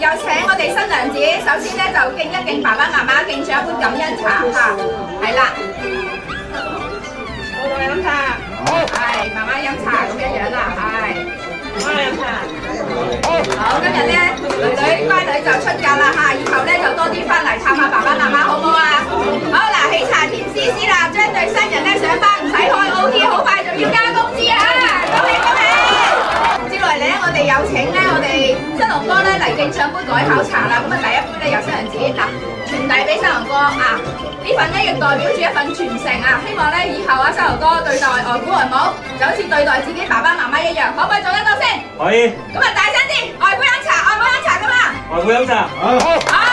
有請我哋新娘子，首先咧就敬一敬爸爸媽媽，敬上一杯感恩茶嚇，係啦。我飲茶，係媽媽飲茶咁樣樣啦，係。媽媽飲茶。好，今日咧女女乖女就出嫁啦嚇，以後咧就多啲翻嚟探下爸爸媽媽，好唔好啊？好嗱，喜茶甜絲絲啦，將對新人咧上班唔使開 OT， 好快就要加工資啊！恭喜恭喜！接落嚟咧，我哋有請咧我哋新郎哥咧嚟敬上杯改口茶啦。咁啊，第一杯咧由新娘子嗱傳遞俾新郎哥啊，呢份咧亦代表住一份傳承啊！希望咧以後啊新郎哥對待外父外母就好似對待自己爸爸媽媽一樣，可唔可以做得到先？可以。咁啊，大聲啲，外父飲茶，外母飲茶噶嘛？外父飲茶。好。